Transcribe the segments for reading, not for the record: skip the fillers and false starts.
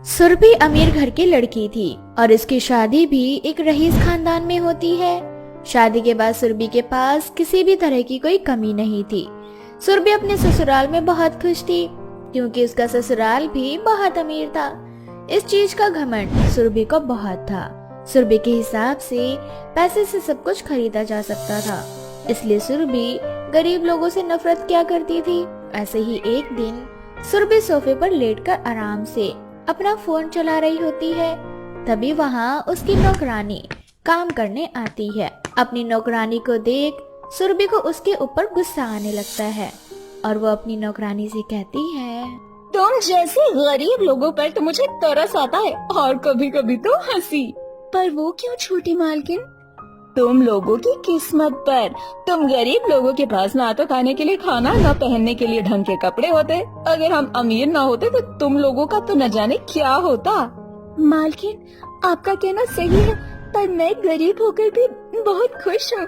सुरभि अमीर घर की लड़की थी और इसकी शादी भी एक रईस खानदान में होती है। शादी के बाद सुरभि के पास किसी भी तरह की कोई कमी नहीं थी। सुरभि अपने ससुराल में बहुत खुश थी क्योंकि उसका ससुराल भी बहुत अमीर था। इस चीज का घमंड सुरभि को बहुत था। सुरभि के हिसाब से पैसे से सब कुछ खरीदा जा सकता था, इसलिए सुरभि गरीब लोगों से नफरत किया करती थी। ऐसे ही एक दिन सुरभि सोफे पर लेटकर आराम से अपना फोन चला रही होती है। तभी वहाँ उसकी नौकरानी काम करने आती है। अपनी नौकरानी को देख सुरभि को उसके ऊपर गुस्सा आने लगता है और वो अपनी नौकरानी से कहती है, तुम जैसे गरीब लोगों पर तो मुझे तरस आता है और कभी कभी तो हंसी। पर वो क्यों छोटी मालकिन? तुम लोगों की किस्मत पर। तुम गरीब लोगों के पास ना तो खाने के लिए खाना, ना पहनने के लिए ढंग के कपड़े होते। अगर हम अमीर ना होते तो तुम लोगों का तो न जाने क्या होता। मालकिन, आपका कहना सही है, पर मैं गरीब होकर भी बहुत खुश हूँ।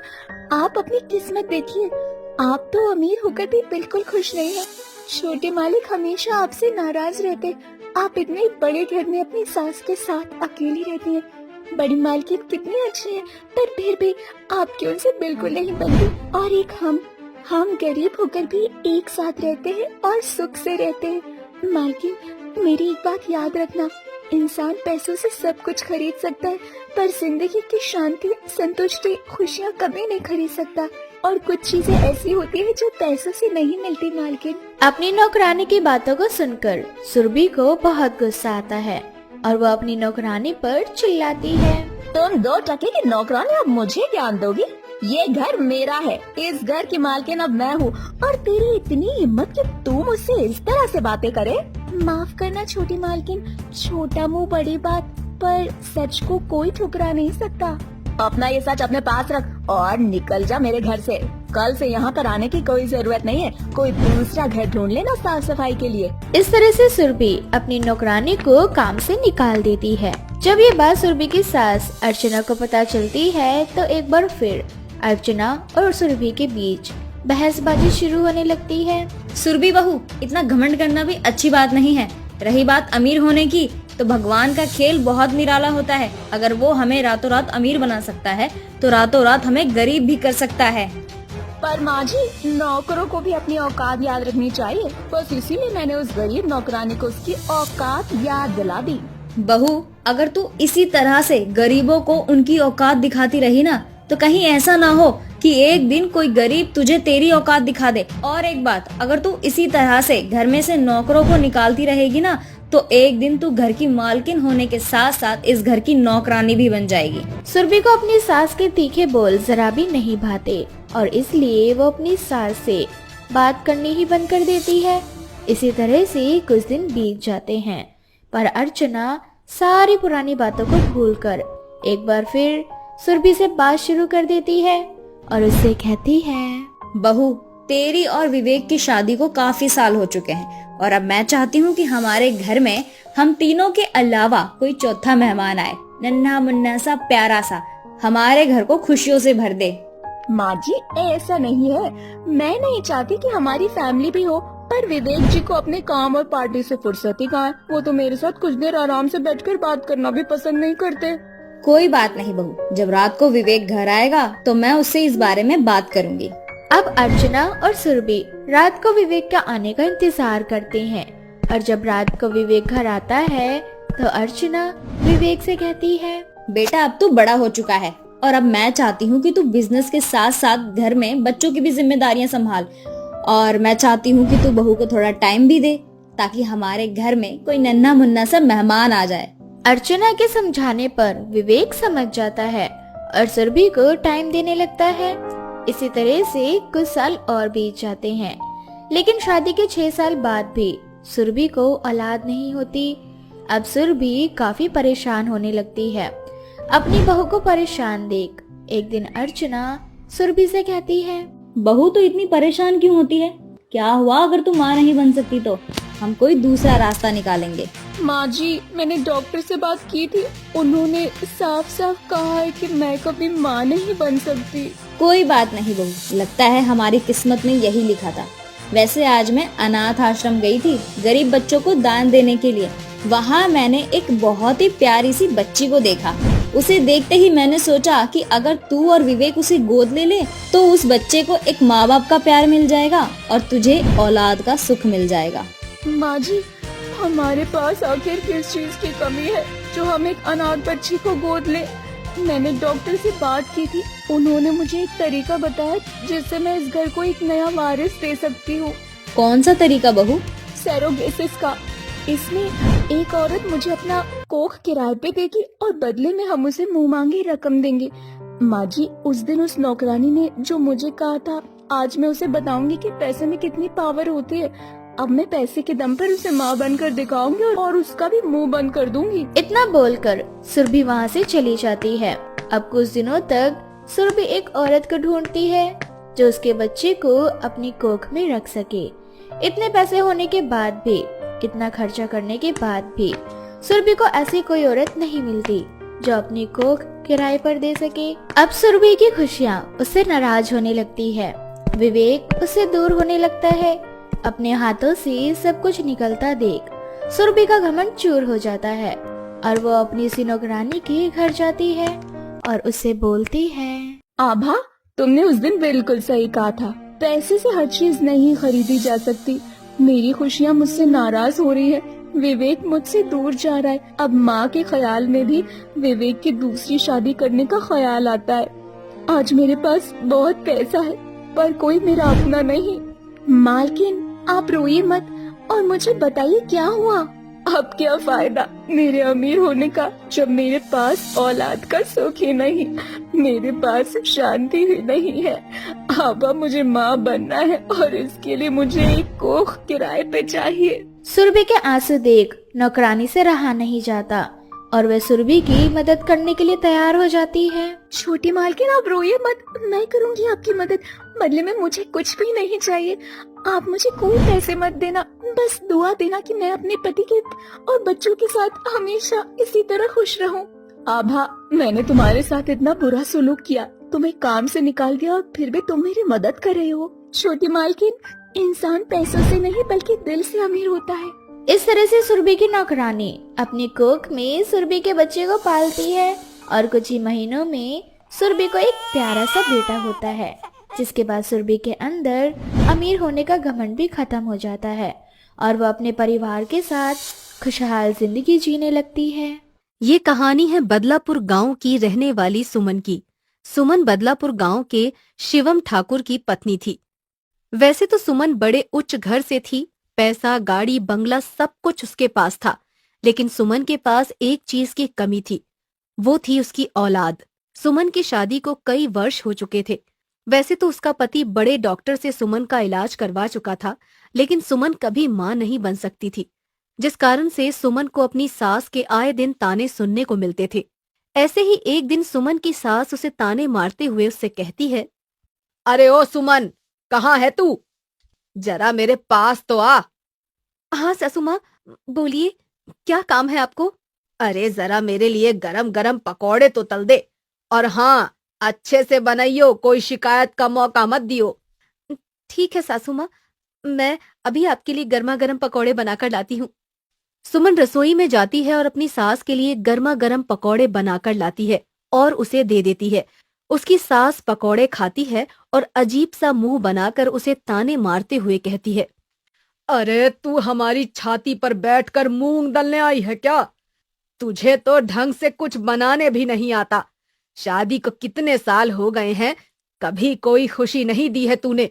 आप अपनी किस्मत देखिए, आप तो अमीर होकर भी बिल्कुल खुश नहीं है। छोटे मालिक हमेशा आपसे नाराज रहते। आप इतने बड़े घर में अपनी सास के साथ अकेली रहती हैं। बड़ी मालकिन कितनी अच्छी है, पर फिर भी आपकी उनसे बिल्कुल नहीं बनती। और एक हम गरीब होकर भी एक साथ रहते हैं और सुख से रहते हैं। मालकिन, मेरी एक बात याद रखना, इंसान पैसों से सब कुछ खरीद सकता है, पर जिंदगी की शांति, संतुष्टि, खुशियाँ कभी नहीं खरीद सकता। और कुछ चीजें ऐसी होती है जो पैसों से नहीं मिलती। मालकिन, अपनी नौकरानी की बातों को सुनकर सुरभि को बहुत गुस्सा आता है और वो अपनी नौकरानी पर चिल्लाती है, तुम 2 टके की नौकरानी अब मुझे ज्ञान दोगी? ये घर मेरा है, इस घर की मालकिन अब मैं हूँ। और तेरी इतनी हिम्मत कि तू मुझसे इस तरह से बातें करे? माफ करना छोटी मालकिन, छोटा मुंह बड़ी बात, पर सच को कोई ठुकरा नहीं सकता। अपना ये सच अपने पास रख और निकल जा मेरे घर से। कल से यहाँ पर आने की कोई जरूरत नहीं है। कोई दूसरा घर ढूंढ लेना साफ सफाई के लिए। इस तरह से सुरभि अपनी नौकरानी को काम से निकाल देती है। जब ये बात सुरभि की सास अर्चना को पता चलती है तो एक बार फिर अर्चना और सुरभि के बीच बहसबाजी शुरू होने लगती है। सुरभि बहू, इतना घमंड करना भी अच्छी बात नहीं है। रही बात अमीर होने की, तो भगवान का खेल बहुत निराला होता है। अगर वो हमें रातों रात अमीर बना सकता है तो रातों रात हमें गरीब भी कर सकता है। पर माँ जी, नौकरों को भी अपनी औकात याद रखनी चाहिए। बस इसीलिए मैंने उस गरीब नौकरानी को उसकी औकात याद दिला दी। बहू, अगर तू इसी तरह से गरीबों को उनकी औकात दिखाती रही ना, तो कहीं ऐसा ना हो कि एक दिन कोई गरीब तुझे तेरी औकात दिखा दे। और एक बात, अगर तू इसी तरह से घर में से नौकरों को निकालती रहेगी ना, तो एक दिन तू घर की मालकिन होने के साथ साथ इस घर की नौकरानी भी बन जाएगी। सुरभि को अपनी सास के तीखे बोल जरा भी नहीं भाते और इसलिए वो अपनी सास से बात करनी ही बंद कर देती है। इसी तरह से कुछ दिन बीत जाते हैं, पर अर्चना सारी पुरानी बातों को भूलकर एक बार फिर सुरभि से बात शुरू कर देती है और उससे कहती है, बहू, तेरी और विवेक की शादी को काफी साल हो चुके हैं और अब मैं चाहती हूँ कि हमारे घर में हम तीनों के अलावा कोई चौथा मेहमान आए, नन्हा मुन्ना सा, प्यारा सा, हमारे घर को खुशियों से भर दे। माँ जी, ऐसा नहीं है। मैं नहीं चाहती कि हमारी फैमिली भी हो, पर विवेक जी को अपने काम और पार्टी से फुर्सत ही कहाँ है। वो तो मेरे साथ कुछ देर आराम से बैठकर बात करना भी पसंद नहीं करते। कोई बात नहीं बहू, जब रात को विवेक घर आएगा तो मैं उससे इस बारे में बात करूंगी। अब अर्चना और सुरभि रात को विवेक का आने का इंतजार करते हैं और जब रात को विवेक घर आता है तो अर्चना विवेक से कहती है, बेटा, अब तू बड़ा हो चुका है और अब मैं चाहती हूँ कि तू बिजनेस के साथ साथ घर में बच्चों की भी जिम्मेदारियां संभाल। और मैं चाहती हूँ कि तू बहू को थोड़ा टाइम भी दे ताकि हमारे घर में कोई नन्हा मुन्ना सा मेहमान आ जाए। अर्चना के समझाने पर विवेक समझ जाता है और सुरभि को टाइम देने लगता है। इसी तरह से कुछ साल और बीत जाते हैं, लेकिन शादी के 6 साल बाद भी सुरभि को औलाद नहीं होती। अब सुरभि काफी परेशान होने लगती है। अपनी बहू को परेशान देख एक दिन अर्चना सुरभि से कहती है, बहू, तो इतनी परेशान क्यों होती है? क्या हुआ अगर तू माँ नहीं बन सकती तो? हम कोई दूसरा रास्ता निकालेंगे। माँ जी, मैंने डॉक्टर से बात की थी, उन्होंने साफ साफ कहा है कि मैं कभी माँ नहीं बन सकती। कोई बात नहीं बहू, लगता है हमारी किस्मत में यही लिखा था। वैसे आज मैं अनाथ आश्रम गई थी गरीब बच्चों को दान देने के लिए। वहाँ मैंने एक बहुत ही प्यारी सी बच्ची को देखा। उसे देखते ही मैंने सोचा कि अगर तू और विवेक उसे गोद ले ले तो उस बच्चे को एक माँ बाप का प्यार मिल जाएगा और तुझे औलाद का सुख मिल जाएगा। माँ जी, हमारे पास आखिर किस चीज की कमी है जो हम एक अनाथ बच्ची को गोद ले? मैंने डॉक्टर से बात की थी, उन्होंने मुझे एक तरीका बताया जिससे मैं इस घर को एक नया वारिस दे सकती हूँ। कौन सा तरीका बहू? सेरोगेसिस का। इसमें एक औरत मुझे अपना कोख किराए पे देगी और बदले में हम उसे मुंह मांगी रकम देंगे। माँ जी, उस दिन उस नौकरानी ने जो मुझे कहा था, आज मैं उसे बताऊंगी कि पैसे में कितनी पावर होती है। अब मैं पैसे के दम पर उसे माँ बनकर दिखाऊंगी और उसका भी मुंह बंद कर दूंगी। इतना बोलकर सुरभि वहाँ से चली जाती है। अब कुछ दिनों तक सुरभि एक औरत को ढूंढती है जो उसके बच्चे को अपनी कोख में रख सके। इतने पैसे होने के बाद भी, इतना खर्चा करने के बाद भी सुरभि को ऐसी कोई औरत नहीं मिलती जो अपनी कोख किराए पर दे सके। अब सुरभि की खुशियाँ उससे नाराज होने लगती है। विवेक उससे दूर होने लगता है। अपने हाथों से सब कुछ निकलता देख सुरभि का घमंड चूर हो जाता है और वो अपनी सी नौकरानी के घर जाती है और उससे बोलती है, आभा, तुमने उस दिन बिल्कुल सही कहा था, पैसे से हर चीज नहीं खरीदी जा सकती। मेरी खुशियाँ मुझसे नाराज हो रही है, विवेक मुझसे दूर जा रहा है। अब माँ के ख्याल में भी विवेक की दूसरी शादी करने का ख्याल आता है। आज मेरे पास बहुत पैसा है पर कोई मेरा अपना नहीं। मालकिन, आप रोइए मत और मुझे बताइए क्या हुआ। अब क्या फायदा मेरे अमीर होने का जब मेरे पास औलाद का सुख ही नहीं, मेरे पास शांति ही नहीं है। अब मुझे माँ बनना है और इसके लिए मुझे एक कोख किराए पे चाहिए। सुरभि के आंसू देख नौकरानी से रहा नहीं जाता और वह सुरभि की मदद करने के लिए तैयार हो जाती है। छोटी मालकिन, आप रोइए मत, मैं करूँगी आपकी मदद। बदले में मुझे कुछ भी नहीं चाहिए। आप मुझे कोई पैसे मत देना, बस दुआ देना कि मैं अपने पति के और बच्चों के साथ हमेशा इसी तरह खुश रहूं। आभा, मैंने तुम्हारे साथ इतना बुरा सलूक किया, तुम्हें काम से निकाल दिया और फिर भी तुम मेरी मदद कर रहे हो। छोटी मालकिन, इंसान पैसों से नहीं बल्कि दिल से अमीर होता है। इस तरह से सुरभि की नौकरानी अपनी कोख में सुरभि के बच्चे को पालती है और कुछ ही महीनों में सुरभि को एक प्यारा सा बेटा होता है, जिसके बाद सुरभि के अंदर अमीर होने का घमंड भी खत्म हो जाता है और वो अपने परिवार के साथ खुशहाल जिंदगी जीने लगती है। ये कहानी है बदलापुर गांव की रहने वाली सुमन की। सुमन बदलापुर गांव के शिवम ठाकुर की पत्नी थी। वैसे तो सुमन बड़े उच्च घर से थी, पैसा, गाड़ी, बंगला सब कुछ उसके पास था, लेकिन सुमन के पास एक चीज की कमी थी, वो थी उसकी औलाद। सुमन की शादी को कई वर्ष हो चुके थे। वैसे तो उसका पति बड़े डॉक्टर से सुमन का इलाज करवा चुका था, लेकिन सुमन कभी मां नहीं बन सकती थी, जिस कारण से सुमन को अपनी सास के आए दिन ताने सुनने को मिलते थे। ऐसे ही एक दिन सुमन की सास उसे ताने मारते हुए उससे कहती है, अरे ओ सुमन, कहाँ है तू? जरा मेरे पास तो आ। हाँ सासू माँ, बोलिए, क्या काम है आपको? अरे जरा मेरे लिए गरम गरम पकौड़े तो तल दे, और हाँ, अच्छे से बनाइयो, कोई शिकायत का मौका मत दियो। ठीक है सासू माँ, मैं अभी आपके लिए गर्मा गर्म पकौड़े बनाकर लाती हूँ। सुमन रसोई में जाती है और अपनी सास के लिए गर्मा गर्म पकौड़े बनाकर लाती है और उसे दे देती है। उसकी सास पकौड़े खाती है और अजीब सा मुंह बनाकर उसे ताने मारते हुए कहती है, अरे तू हमारी छाती पर बैठकर मूंग दलने आई है क्या? तुझे तो ढंग से कुछ बनाने भी नहीं आता। शादी को कितने साल हो गए हैं, कभी कोई खुशी नहीं दी है तूने।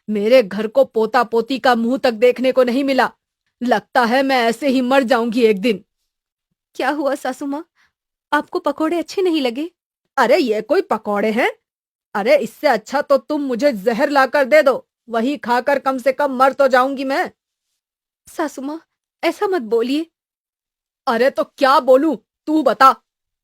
मेरे घर को पोता पोती का मुंह तक देखने को नहीं मिला। लगता है मैं ऐसे ही मर जाऊंगी एक दिन। क्या हुआ सासू माँ, आपको पकौड़े अच्छे नहीं लगे? अरे ये कोई पकौड़े हैं? अरे इससे अच्छा तो तुम मुझे जहर लाकर दे दो, वही खाकर कम से कम मर तो जाऊंगी मैं। सासू माँ, ऐसा मत बोलिए। अरे तो क्या बोलूं, तू बता।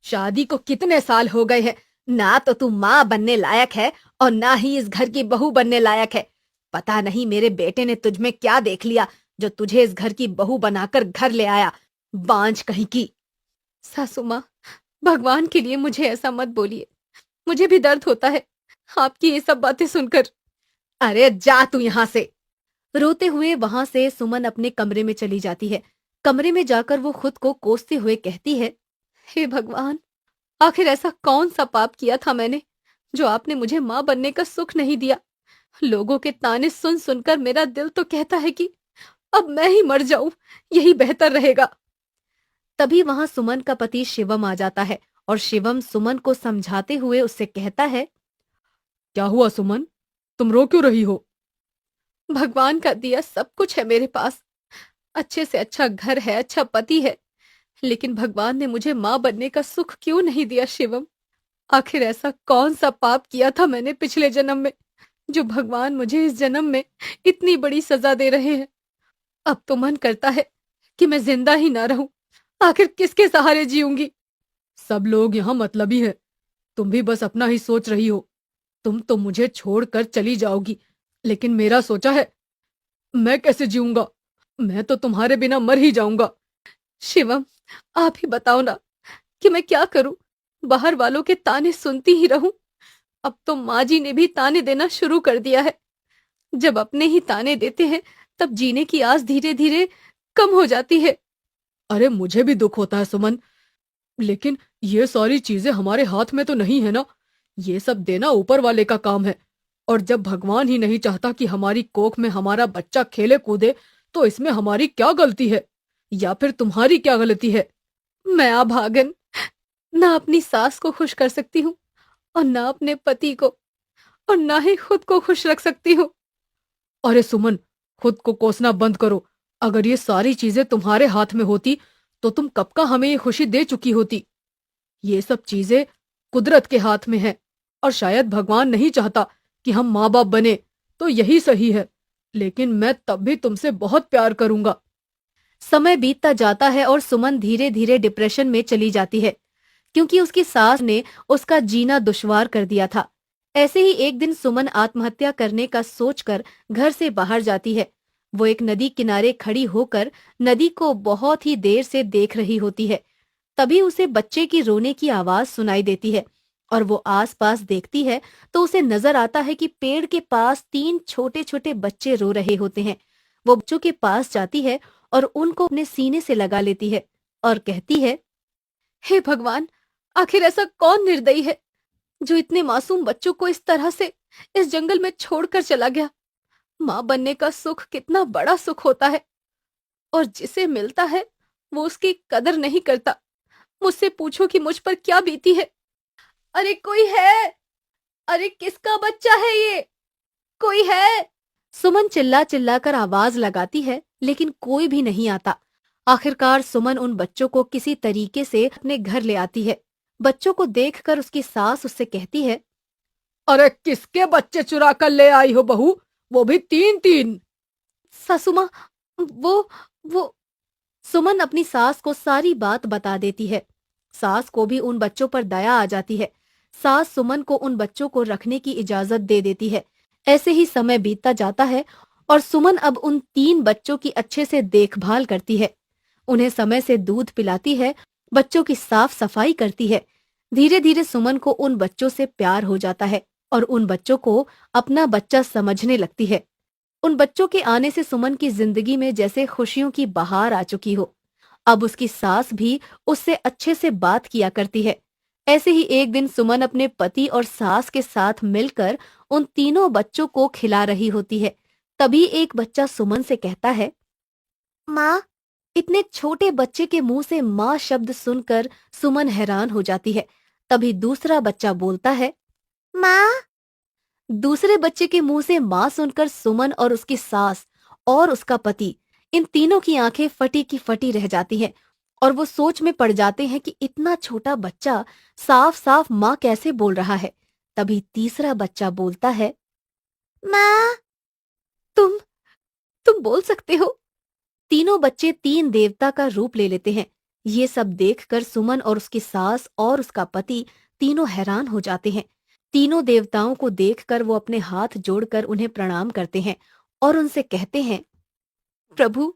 शादी को कितने साल हो गए हैं, ना तो तू माँ बनने लायक है और ना ही इस घर की बहू बनने लायक है। पता नहीं मेरे बेटे ने तुझ में क्या देख लिया जो तुझे इस घर की बहू बनाकर घर ले आया, बांझ कहीं की। सासू माँ, भगवान के लिए मुझे ऐसा मत बोलिए, मुझे भी दर्द होता है आपकी ये सब बातें सुनकर। अरे जा तू यहाँ से। रोते हुए वहां से सुमन अपने कमरे में चली जाती है। कमरे में जाकर वो खुद को कोसते हुए कहती है, हे भगवान, आखिर ऐसा कौन सा पाप किया था मैंने जो आपने मुझे माँ बनने का सुख नहीं दिया। लोगों के ताने सुन सुनकर मेरा दिल तो कहता है कि अब मैं ही मर जाऊं, यही बेहतर रहेगा। तभी वहां सुमन का पति शिवम आ जाता है और शिवम सुमन को समझाते हुए उससे कहता है, क्या हुआ सुमन, तुम रो क्यों रही हो? भगवान का दिया सब कुछ है मेरे पास, अच्छे से अच्छा घर है, अच्छा पति है, लेकिन भगवान ने मुझे माँ बनने का सुख क्यों नहीं दिया शिवम। आखिर ऐसा कौन सा पाप किया था मैंने पिछले जन्म में जो भगवान मुझे इस जन्म में इतनी बड़ी सजा दे रहे हैं। अब तो मन करता है कि मैं जिंदा ही ना रहूं, आखिर किसके सहारे जीऊंगी। सब लोग यहाँ मतलबी है, तुम भी बस अपना ही सोच रही हो। तुम तो मुझे छोड़कर चली जाओगी, लेकिन मेरा सोचा है, मैं कैसे जीऊंगा? मैं तो तुम्हारे बिना मर ही जाऊंगा। शिवम, आप ही बताओ ना कि मैं क्या करूं, बाहर वालों के ताने सुनती ही रहूं। अब तो माँ जी ने भी ताने देना शुरू कर दिया है। जब अपने ही ताने देते हैं तब जीने की आस धीरे धीरे कम हो जाती है। अरे मुझे भी दुख होता है सुमन, लेकिन ये सारी चीजें हमारे हाथ में तो नहीं है ना। ये सब देना ऊपर वाले का काम है। और जब भगवान ही नहीं चाहता कि हमारी कोख में हमारा बच्चा खेले कूदे, तो इसमें हमारी क्या गलती है? या फिर तुम्हारी क्या गलती है? मैं अभागन, ना अपनी सास को खुश कर सकती हूँ और ना अपने पति को, और ना ही खुद को खुश रख सकती हूँ। अरे सुमन, खुद को कोसना बंद करो। अगर ये सारी चीजें तुम्हारे हाथ में होती तो तुम कब का हमें ये खुशी दे चुकी होती। ये सब चीजें कुदरत के हाथ में है, और शायद भगवान नहीं चाहता कि हम माँ बाप बने, तो यही सही है। लेकिन मैं तब भी तुमसे बहुत प्यार करूंगा। समय बीतता जाता है और सुमन धीरे धीरे डिप्रेशन में चली जाती है, क्योंकि उसकी सास ने उसका जीना दुश्वार कर दिया था। ऐसे ही एक दिन सुमन आत्महत्या करने का सोचकर घर से बाहर जाती है। वो एक नदी किनारे खड़ी होकर नदी को बहुत ही देर से देख रही होती है। तभी उसे बच्चे की रोने की आवाज सुनाई देती है और वो आसपास देखती है तो उसे नजर आता है कि पेड़ के पास 3 छोटे छोटे बच्चे रो रहे होते हैं। वो बच्चों के पास जाती है और उनको अपने सीने से लगा लेती है और कहती है, हे भगवान, आखिर ऐसा कौन निर्दयी है जो इतने मासूम बच्चों को इस तरह से इस जंगल में छोड़कर चला गया। माँ बनने का सुख कितना बड़ा सुख होता है, और जिसे मिलता है वो उसकी कदर नहीं करता। मुझसे पूछो कि मुझ पर क्या बीती है। अरे कोई है, अरे किसका बच्चा है ये, कोई है। सुमन चिल्ला चिल्ला कर आवाज लगाती है, लेकिन कोई भी नहीं आता। आखिरकार सुमन उन बच्चों को किसी तरीके से अपने घर ले आती है। बच्चों को देखकर उसकी सास उससे कहती है, अरे किसके बच्चे चुरा कर ले आई हो बहू, वो भी 3-3? सासू माँ, वो सुमन अपनी सास को सारी बात बता देती है। सास को भी उन बच्चों पर दया आ जाती है। सास सुमन को उन बच्चों को रखने की इजाजत दे देती है। ऐसे ही समय बीतता जाता है और सुमन अब उन 3 बच्चों की अच्छे से देखभाल करती है। उन्हें समय से दूध पिलाती है, बच्चों की साफ सफाई करती है। धीरे धीरे सुमन को उन बच्चों से प्यार हो जाता है और उन बच्चों को अपना बच्चा समझने लगती है। उन बच्चों के आने से सुमन की जिंदगी में जैसे खुशियों की बहार आ चुकी हो। अब उसकी सास भी उससे अच्छे से बात किया करती है। ऐसे ही एक दिन सुमन अपने पति और सास के साथ मिलकर उन तीनों बच्चों को खिला रही होती है। तभी एक बच्चा सुमन से कहता है, माँ। इतने छोटे बच्चे के मुंह से माँ शब्द सुनकर सुमन हैरान हो जाती है। तभी दूसरा बच्चा बोलता है, माँ। दूसरे बच्चे के मुंह से माँ सुनकर सुमन और उसकी सास और उसका पति, इन तीनों की आंखें फटी की फटी रह जाती हैं और वो सोच में पड़ जाते हैं कि इतना छोटा बच्चा साफ साफ माँ कैसे बोल रहा है। तभी तीसरा बच्चा बोलता है, माँ। तुम बोल सकते हो। तीनों बच्चे 3 देवता का रूप ले लेते हैं। ये सब देखकर सुमन और उसकी सास और उसका पति तीनों हैरान हो जाते हैं। तीनों देवताओं को देखकर वो अपने हाथ जोड़कर उन्हें प्रणाम करते हैं और उनसे कहते हैं, प्रभु,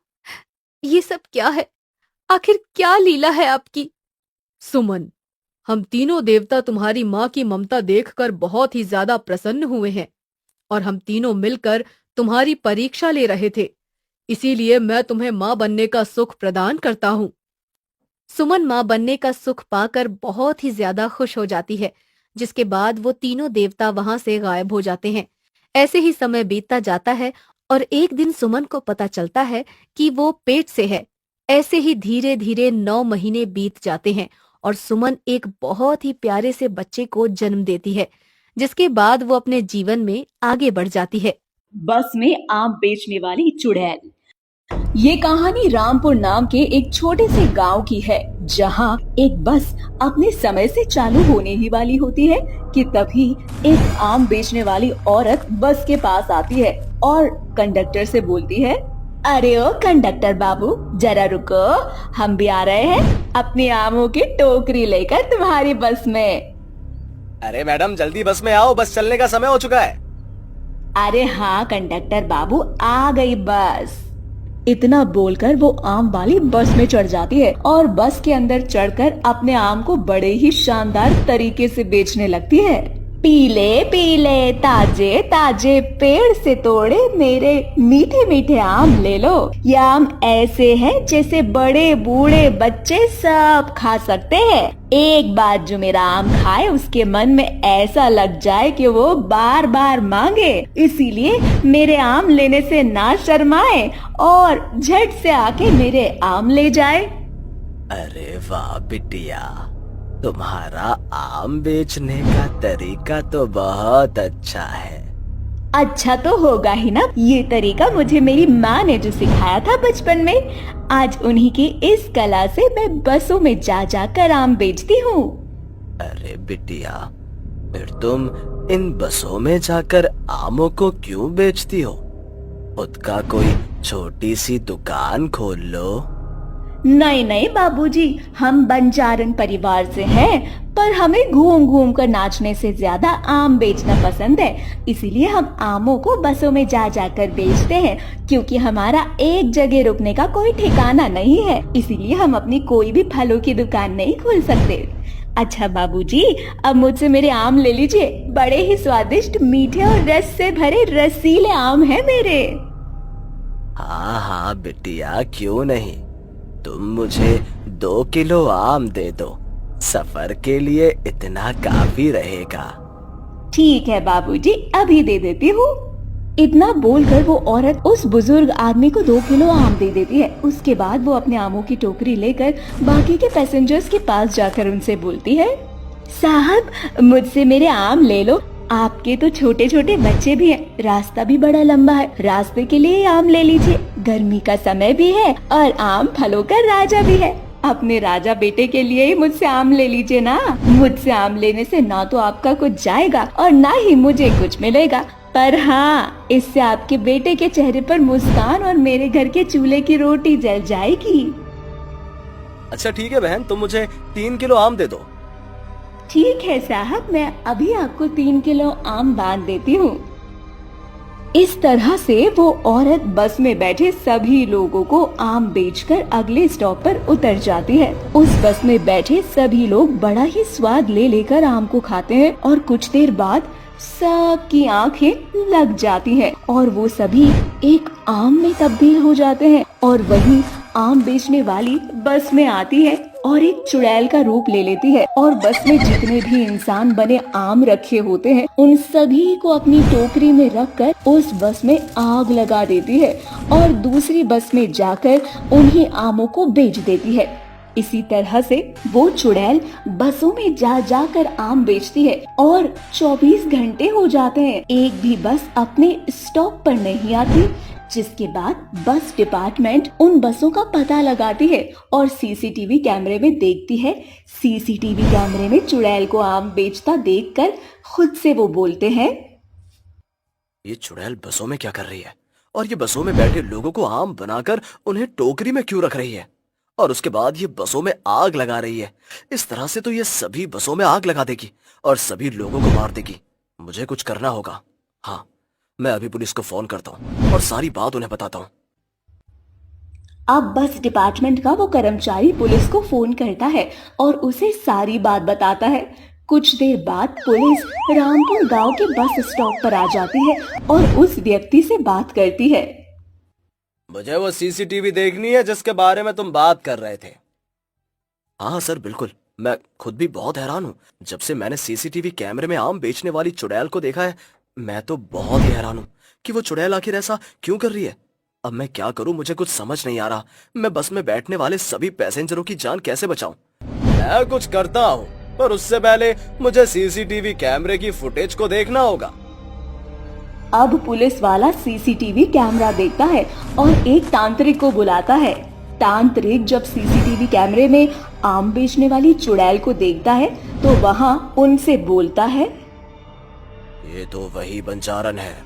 ये सब क्या है? आखिर क्या लीला है आपकी? सुमन, हम तीनों देवता तुम्हारी माँ की ममता देखकर बहुत ही ज्यादा प्रसन्न हुए हैं और हम तीनों मिलकर तुम्हारी परीक्षा ले रहे थे, इसीलिए मैं तुम्हें माँ बनने का सुख प्रदान करता हूँ। सुमन माँ बनने का सुख पाकर बहुत ही ज्यादा खुश हो जाती है, जिसके बाद वो तीनों देवता वहां से गायब हो जाते हैं। ऐसे ही समय बीतता जाता है और एक दिन सुमन को पता चलता है कि वो पेट से है। ऐसे ही धीरे धीरे 9 महीने बीत जाते हैं और सुमन एक बहुत ही प्यारे से बच्चे को जन्म देती है, जिसके बाद वो अपने जीवन में आगे बढ़ जाती है। बस में आम बेचने वाली चुड़ैल। ये कहानी रामपुर नाम के एक छोटे से गांव की है, जहां एक बस अपने समय से चालू होने ही वाली होती है कि तभी एक आम बेचने वाली औरत बस के पास आती है और कंडक्टर से बोलती है, अरे ओ कंडक्टर बाबू, जरा रुको, हम भी आ रहे हैं अपनी आमों की टोकरी लेकर तुम्हारी बस में। अरे मैडम जल्दी बस में आओ, बस चलने का समय हो चुका है। अरे हाँ कंडक्टर बाबू, आ गई बस। इतना बोलकर वो आम वाली बस में चढ़ जाती है और बस के अंदर चढ़कर अपने आम को बड़े ही शानदार तरीके से बेचने लगती है। पीले पीले ताजे ताजे पेड़ से तोड़े मेरे मीठे मीठे आम ले लो। ये आम ऐसे हैं जैसे बड़े बूढ़े बच्चे सब खा सकते हैं। एक बार जो मेरा आम खाए उसके मन में ऐसा लग जाए कि वो बार बार मांगे। इसीलिए मेरे आम लेने से ना शर्माए और झट से आके मेरे आम ले जाए। अरे वाह बिटिया, तुम्हारा आम बेचने का तरीका तो बहुत अच्छा है। अच्छा तो होगा ही ना, ये तरीका मुझे मेरी माँ ने जो सिखाया था बचपन में। आज उन्हीं की इस कला से मैं बसों में जा जाकर आम बेचती हूँ। अरे बिटिया, फिर तुम इन बसों में जाकर आमों को क्यों बेचती हो? खुद का कोई छोटी सी दुकान खोल लो। नहीं नहीं बाबूजी, हम बंजारन परिवार से हैं, पर हमें घूम घूम कर नाचने से ज्यादा आम बेचना पसंद है। इसीलिए हम आमों को बसों में जा जाकर बेचते हैं, क्योंकि हमारा एक जगह रुकने का कोई ठिकाना नहीं है। इसीलिए हम अपनी कोई भी फलों की दुकान नहीं खोल सकते। अच्छा बाबूजी, अब मुझसे मेरे आम ले लीजिए। बड़े ही स्वादिष्ट, मीठे और रस से भरे रसीले आम है मेरे। हाँ हाँ बिटिया, क्यों नहीं, तुम मुझे 2 किलो आम दे दो, सफर के लिए इतना काफी रहेगा। ठीक है बाबूजी, अभी दे देती हूँ। इतना बोलकर वो औरत उस बुजुर्ग आदमी को 2 किलो आम दे देती है। उसके बाद वो अपने आमों की टोकरी लेकर बाकी के पैसेंजर्स के पास जाकर उनसे बोलती है, साहब मुझसे मेरे आम ले लो। आपके तो छोटे छोटे बच्चे भी हैं, रास्ता भी बड़ा लंबा है, रास्ते के लिए आम ले लीजिए। गर्मी का समय भी है और आम फलों का राजा भी है। अपने राजा बेटे के लिए ही मुझसे आम ले लीजिए ना। मुझसे आम लेने से ना तो आपका कुछ जाएगा और ना ही मुझे कुछ मिलेगा, पर हाँ, इससे आपके बेटे के चेहरे पर मुस्कान और मेरे घर के चूल्हे की रोटी जल जाएगी। अच्छा ठीक है बहन, तुम मुझे 3 किलो आम दे दो। ठीक है साहब, मैं अभी आपको 3 किलो आम बांध देती हूँ। इस तरह से वो औरत बस में बैठे सभी लोगों को आम बेचकर अगले स्टॉप पर उतर जाती है। उस बस में बैठे सभी लोग बड़ा ही स्वाद ले लेकर आम को खाते हैं और कुछ देर बाद सबकी आंखें लग जाती हैं और वो सभी एक आम में तब्दील हो जाते हैं। और वही आम बेचने वाली बस में आती है और एक चुड़ैल का रूप ले लेती है और बस में जितने भी इंसान बने आम रखे होते हैं उन सभी को अपनी टोकरी में रखकर उस बस में आग लगा देती है और दूसरी बस में जाकर उन्हीं आमों को बेच देती है। इसी तरह से वो चुड़ैल बसों में जा जाकर आम बेचती है और 24 घंटे हो जाते हैं, एक भी बस अपने स्टॉप पर नहीं आती। जिसके बाद बस डिपार्टमेंट उन बसों का पता लगाती है और सीसीटीवी कैमरे में देखती है। सीसीटीवी कैमरे में चुड़ैल को आम बेचता देखकर खुद से वो बोलते हैं, ये चुड़ैल बसों में क्या कर रही है और ये बसों में बैठे लोगों को आम बनाकर उन्हें टोकरी में क्यों रख रही है और उसके बाद ये बसों में आग लगा रही है। इस तरह से तो ये सभी बसों में आग लगा देगी और सभी लोगों को मार देगी। मुझे कुछ करना होगा। हाँ, मैं अभी पुलिस को फोन करता हूँ और सारी बात उन्हें बताता हूँ। अब बस डिपार्टमेंट का वो कर्मचारी पुलिस को फोन करता है और उसे सारी बात बताता है। कुछ देर बाद पुलिस रामपुर गांव के बस स्टॉप पर आ जाती है और उस व्यक्ति से बात करती है। मुझे वो सीसीटीवी देखनी है जिसके बारे में तुम बात कर रहे थे। हाँ सर, बिल्कुल। मैं खुद भी बहुत हैरान हूँ। जब से मैंने सीसीटीवी कैमरे में आम बेचने वाली चुड़ैल को देखा है, मैं तो बहुत ही हैरान हूँ कि वो चुड़ैल आखिर ऐसा क्यों कर रही है। अब मैं क्या करूँ, मुझे कुछ समझ नहीं आ रहा। मैं बस में बैठने वाले सभी पैसेंजरों की जान कैसे बचाऊं? मैं कुछ करता हूँ, पर उससे पहले मुझे सीसीटीवी कैमरे की फुटेज को देखना होगा। अब पुलिस वाला सीसीटीवी कैमरा देखता है और एक तांत्रिक को बुलाता है। तांत्रिक जब सीसीटीवी कैमरे में आम बेचने वाली चुड़ैल को देखता है तो वहाँ उनसे बोलता है, ये तो वही बंजारन है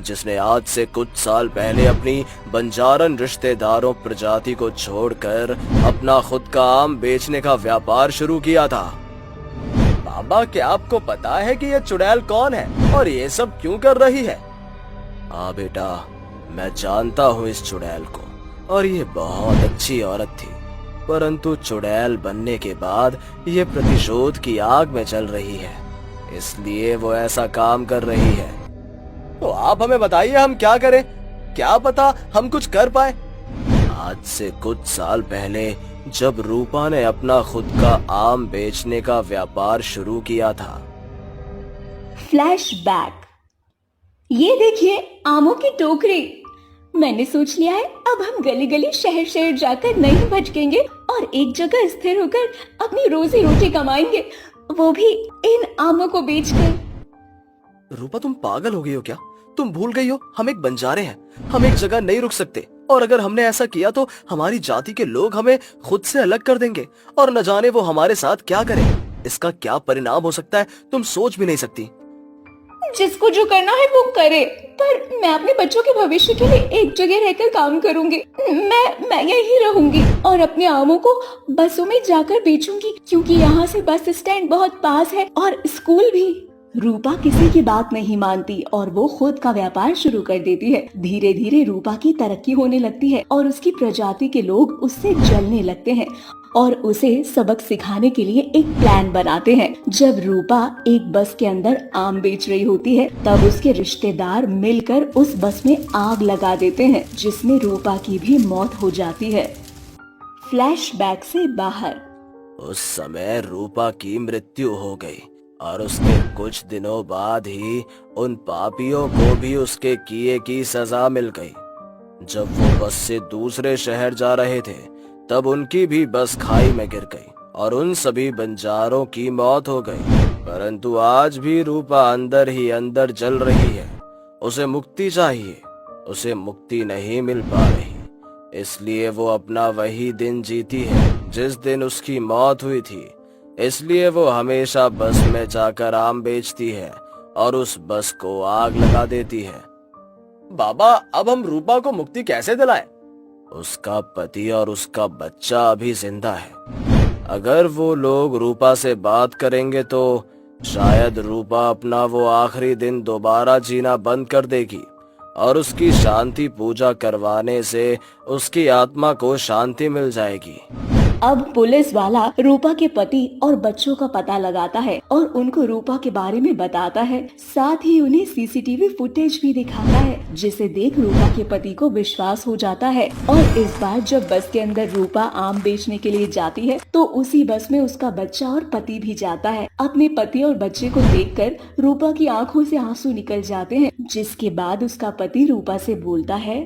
जिसने आज से कुछ साल पहले अपनी बंजारन रिश्तेदारों प्रजाति को छोड़कर अपना खुद का आम बेचने का व्यापार शुरू किया था। बाबा, क्या आपको पता है कि ये चुड़ैल कौन है और ये सब क्यों कर रही है? हाँ बेटा, मैं जानता हूँ इस चुड़ैल को, और ये बहुत अच्छी औरत थी, परंतु चुड़ैल बनने के बाद ये प्रतिशोध की आग में चल रही है, इसलिए वो ऐसा काम कर रही है। तो आप हमें बताइए, हम क्या करें? क्या पता हम कुछ कर पाए। आज से कुछ साल पहले जब रूपा ने अपना खुद का आम बेचने का व्यापार शुरू किया था। फ्लैशबैक। ये देखिए आमों की टोकरी। मैंने सोच लिया है अब हम गली गली शहर शहर जाकर नहीं भटकेंगे और एक जगह स्थिर होकर अपनी रोजी रोटी कमाएंगे, वो भी इन आमों को बेचकर। रूपा, तुम पागल हो गई हो क्या? तुम भूल गई हो हम एक बंजारे हैं, हम एक जगह नहीं रुक सकते, और अगर हमने ऐसा किया तो हमारी जाति के लोग हमें खुद से अलग कर देंगे और न जाने वो हमारे साथ क्या करें। इसका क्या परिणाम हो सकता है तुम सोच भी नहीं सकती। जिसको जो करना है वो करे, पर मैं अपने बच्चों के भविष्य के लिए एक जगह रहकर काम करूंगी। मैं यहीं रहूंगी और अपने आमों को बसों में जाकर बेचूंगी, क्योंकि यहाँ से बस स्टैंड बहुत पास है और स्कूल भी। रूपा किसी की बात नहीं मानती और वो खुद का व्यापार शुरू कर देती है। धीरे धीरे रूपा की तरक्की होने लगती है और उसकी प्रजाति के लोग उससे जलने लगते हैं और उसे सबक सिखाने के लिए एक प्लान बनाते हैं। जब रूपा एक बस के अंदर आम बेच रही होती है, तब उसके रिश्तेदार मिलकर उस बस में आग लगा देते हैं, जिसमें रूपा की भी मौत हो जाती है। फ्लैशबैक से बाहर। उस समय रूपा की मृत्यु हो गई और उसके कुछ दिनों बाद ही उन पापियों को भी उसके किए की सजा मिल गई। जब वो बस से दूसरे शहर जा रहे थे, तब उनकी भी बस खाई में गिर गई और उन सभी बंजारों की मौत हो गई। परंतु आज भी रूपा अंदर ही अंदर जल रही है। उसे मुक्ति चाहिए, उसे मुक्ति नहीं मिल पा रही, इसलिए वो अपना वही दिन जीती है जिस दिन उसकी मौत हुई थी। इसलिए वो हमेशा बस में जाकर आम बेचती है और उस बस को आग लगा देती है। बाबा, अब हम रूपा को मुक्ति कैसे दिलाएं? उसका पति और उसका बच्चा अभी जिंदा है। अगर वो लोग रूपा से बात करेंगे तो शायद रूपा अपना वो आखिरी दिन दोबारा जीना बंद कर देगी और उसकी शांति पूजा करवाने से उसकी आत्मा को शांति मिल जाएगी। अब पुलिस वाला रूपा के पति और बच्चों का पता लगाता है और उनको रूपा के बारे में बताता है। साथ ही उन्हें सीसीटीवी फुटेज भी दिखाता है, जिसे देख रूपा के पति को विश्वास हो जाता है। और इस बार जब बस के अंदर रूपा आम बेचने के लिए जाती है, तो उसी बस में उसका बच्चा और पति भी जाता है। अपने पति और बच्चे को देखकर रूपा की आंखों से आंसू निकल जाते हैं, जिसके बाद उसका पति रूपा से बोलता है,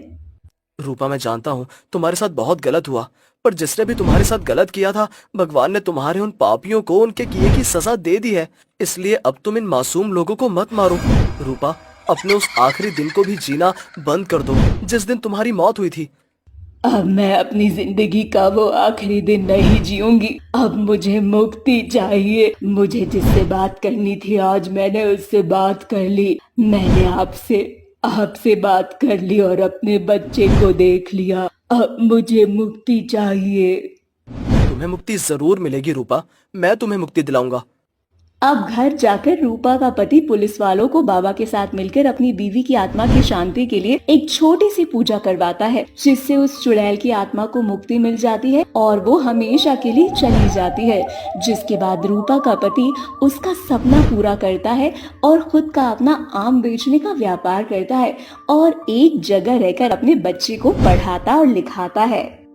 रूपा, मैं जानता हूँ तुम्हारे साथ बहुत गलत हुआ, पर जिसने भी तुम्हारे साथ गलत किया था, भगवान ने तुम्हारे उन पापियों को उनके किए की सजा दे दी है। इसलिए अब तुम इन मासूम लोगों को मत मारो। रूपा, अपने उस आखिरी दिन को भी जीना बंद कर दो जिस दिन तुम्हारी मौत हुई थी। अब मैं अपनी जिंदगी का वो आखिरी दिन नहीं जीऊंगी। अब मुझे मुक्ति चाहिए। मुझे जिससे बात करनी थी आज मैंने उससे बात कर ली। मैंने आपसे बात कर ली और अपने बच्चे को देख लिया। अब मुझे मुक्ति चाहिए। तुम्हें मुक्ति जरूर मिलेगी रूपा, मैं तुम्हें मुक्ति दिलाऊंगा। अब घर जाकर रूपा का पति पुलिस वालों को बाबा के साथ मिलकर अपनी बीवी की आत्मा की शांति के लिए एक छोटी सी पूजा करवाता है, जिससे उस चुड़ैल की आत्मा को मुक्ति मिल जाती है और वो हमेशा के लिए चली जाती है। जिसके बाद रूपा का पति उसका सपना पूरा करता है और खुद का अपना आम बेचने का व्यापार करता है और एक जगह रहकर अपने बच्चे को पढ़ाता और लिखाता है।